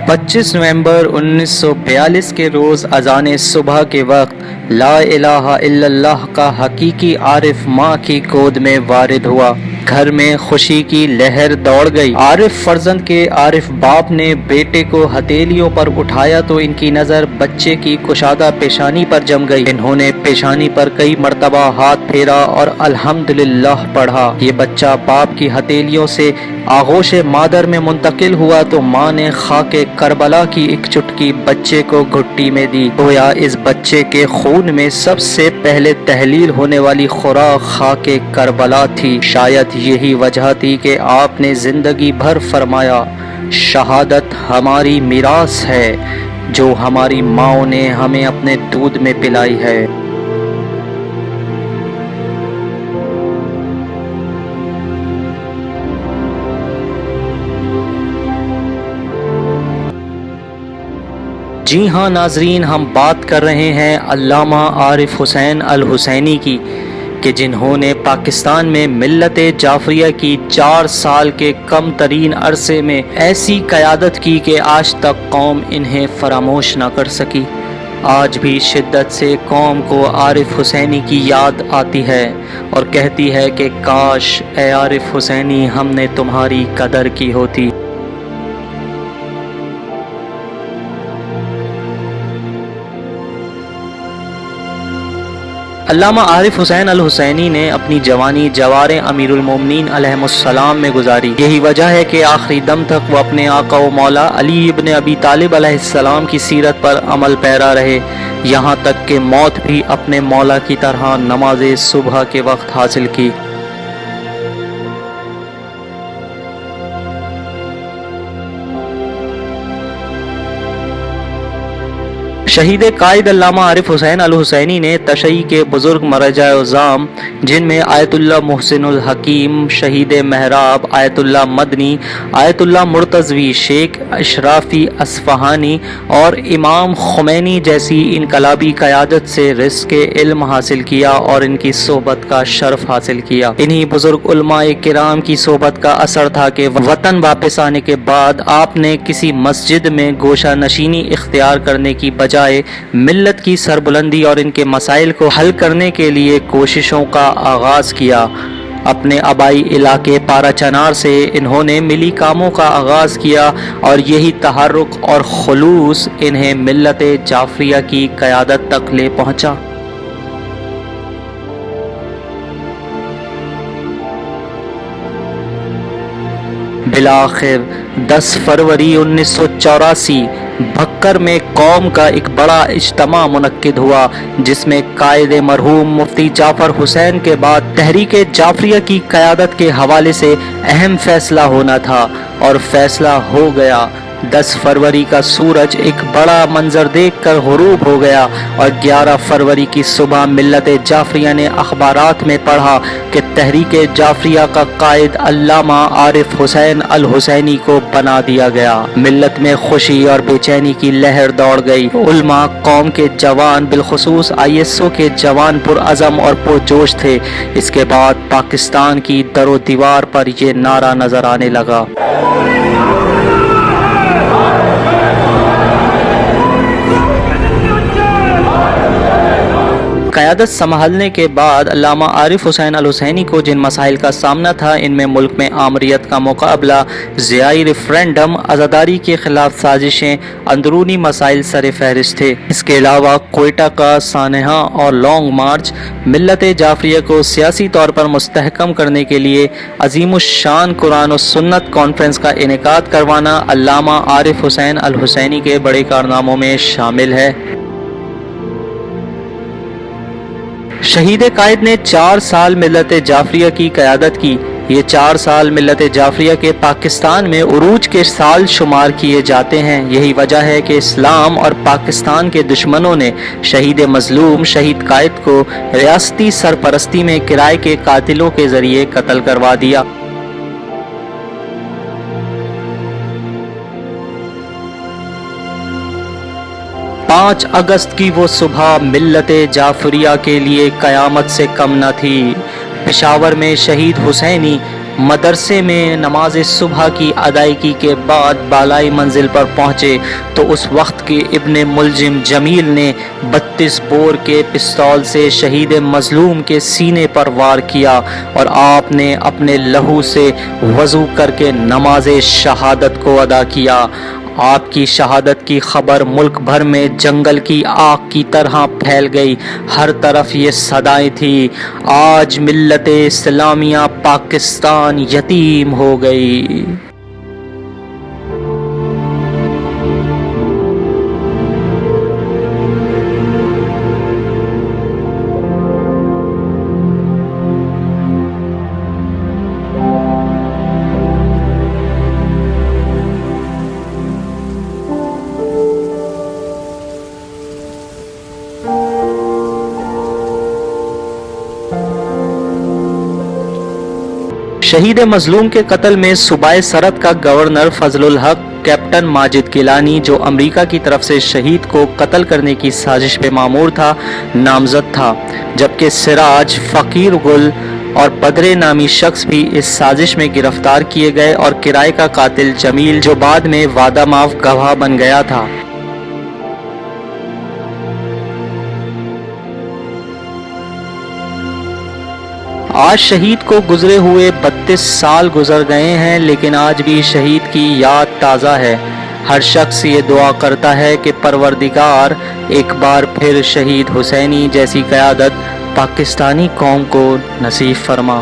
25 نومبر 1942 کے روز اذان صبح کے وقت لا الہ الا اللہ کا حقیقی عارف ماں کی گود میں وارد ہوا۔ گھر میں خوشی کی لہر دوڑ گئی۔ عارف فرزند کے عارف باپ نے بیٹے کو ہتھیلیوں پر اٹھایا تو ان کی نظر بچے کی کشادہ پیشانی پر جم گئی۔ انہوں نے پیشانی پر کئی مرتبہ ہاتھ پھیرا اور الحمدللہ پڑھا۔ یہ بچہ باپ کی ہتھیلیوں سے آغوش مادر میں منتقل ہوا تو ماں نے خاک کربلا کی ایک چٹکی بچے کو گھٹی میں دی۔ گویا اس بچے کے خون میں سب سے پہلے تحلیل ہونے والی خوراک خاک کربلا تھی۔ شاید یہی وجہ تھی کہ آپ نے زندگی بھر فرمایا، شہادت ہماری میراث ہے جو ہماری ماؤں نے ہمیں اپنے دودھ میں پلائی ہے۔ جی ہاں ناظرین، ہم بات کر رہے ہیں علامہ عارف حسین الحسینی کی، کہ جنہوں نے پاکستان میں ملت جعفریہ کی 4 سال کے کم ترین عرصے میں ایسی قیادت کی کہ آج تک قوم انہیں فراموش نہ کر سکی۔ آج بھی شدت سے قوم کو عارف حسینی کی یاد آتی ہے اور کہتی ہے کہ کاش اے عارف حسینی ہم نے تمہاری قدر کی ہوتی۔ علامہ عارف حسین الحسینی نے اپنی جوانی جوار امیر المومنین علیہ السلام میں گزاری۔ یہی وجہ ہے کہ آخری دم تک وہ اپنے آقا و مولا علی ابن ابی طالب علیہ السلام کی سیرت پر عمل پیرا رہے، یہاں تک کہ موت بھی اپنے مولا کی طرح نماز صبح کے وقت حاصل کی۔ شہید قائد علامہ عارف حسین الحسینی نے تشیع کے بزرگ مرجع اعظام جن میں آیت اللہ محسن الحکیم، شہید محراب آیت اللہ مدنی، آیت اللہ مرتضوی، شیخ اشرافی اصفہانی اور امام خمینی جیسی انقلابی قیادت سے رزق علم حاصل کیا اور ان کی صحبت کا شرف حاصل کیا۔ انہی بزرگ علماء کرام کی صحبت کا اثر تھا کہ وطن واپس آنے کے بعد آپ نے کسی مسجد میں گوشہ نشینی اختیار کرنے کی بجائے ملت کی سربلندی اور ان کے مسائل کو حل کرنے کے لیے کوششوں کا آغاز کیا۔ اپنے آبائی علاقے پارا چنار سے انہوں نے ملی کاموں کا آغاز کیا اور یہی تحرک اور خلوص انہیں ملت جعفریہ کی قیادت تک لے پہنچا۔ بالآخر 10 فروری 1984 بھکر میں قوم کا ایک بڑا اجتماع منعقد ہوا، جس میں قائد مرحوم مفتی جعفر حسین کے بعد تحریک جعفریہ کی قیادت کے حوالے سے اہم فیصلہ ہونا تھا، اور فیصلہ ہو گیا۔ 10 فروری کا سورج ایک بڑا منظر دیکھ کر غروب ہو گیا اور 11 فروری کی صبح ملت جعفریہ نے اخبارات میں پڑھا کہ تحریک جعفریہ کا قائد علامہ عارف حسین الحسینی کو بنا دیا گیا۔ ملت میں خوشی اور بے چینی کی لہر دوڑ گئی۔ علماء، قوم کے جوان، بالخصوص ISO کے جوان پرعزم اور پرجوش تھے۔ اس کے بعد پاکستان کی در و دیوار پر یہ نعرہ نظر آنے لگا۔ قیادت سنبھالنے کے بعد علامہ عارف حسین الحسینی کو جن مسائل کا سامنا تھا، ان میں ملک میں آمریت کا مقابلہ، ضیائی ریفرنڈم، عزاداری کے خلاف سازشیں، اندرونی مسائل سر فہرست تھے۔ اس کے علاوہ کوئٹہ کا سانحہ اور لانگ مارچ، ملت جعفریہ کو سیاسی طور پر مستحکم کرنے کے لیے عظیم الشان قرآن و سنت کانفرنس کا انعقاد کروانا علامہ عارف حسین الحسینی کے بڑے کارناموں میں شامل ہے۔ شہید قائد نے 4 سال ملت جعفریہ کی قیادت کی۔ یہ 4 سال ملت جعفریہ کے پاکستان میں عروج کے سال شمار کیے جاتے ہیں۔ یہی وجہ ہے کہ اسلام اور پاکستان کے دشمنوں نے شہید مظلوم شہید قائد کو ریاستی سرپرستی میں کرائے کے قاتلوں کے ذریعے قتل کروا دیا۔ 5 اگست کی وہ صبح ملت جعفریہ کے لیے قیامت سے کم نہ تھی۔ پشاور میں شہید حسینی مدرسے میں نماز صبح کی ادائیگی کے بعد بالائی منزل پر پہنچے تو اس وقت کے ابن ملجم جمیل نے 32 بور کے پستول سے شہید مظلوم کے سینے پر وار کیا اور آپ نے اپنے لہو سے وضو کر کے نماز شہادت کو ادا کیا۔ آپ کی شہادت کی خبر ملک بھر میں جنگل کی آگ کی طرح پھیل گئی۔ ہر طرف یہ صدائیں تھی، آج ملت اسلامیہ پاکستان یتیم ہو گئی۔ شہید مظلوم کے قتل میں صوبہ سرحد کا گورنر فضل الحق کیپٹن ماجد گیلانی، جو امریکہ کی طرف سے شہید کو قتل کرنے کی سازش پہ مامور تھا، نامزد تھا، جبکہ سراج، فقیر گل اور بدرے نامی شخص بھی اس سازش میں گرفتار کیے گئے، اور کرائے کا قاتل جمیل، جو بعد میں وعدہ معاف گواہ بن گیا تھا۔ آج شہید کو گزرے ہوئے 32 سال گزر گئے ہیں، لیکن آج بھی شہید کی یاد تازہ ہے۔ ہر شخص یہ دعا کرتا ہے کہ پروردگار ایک بار پھر شہید حسینی جیسی قیادت پاکستانی قوم کو نصیب فرما۔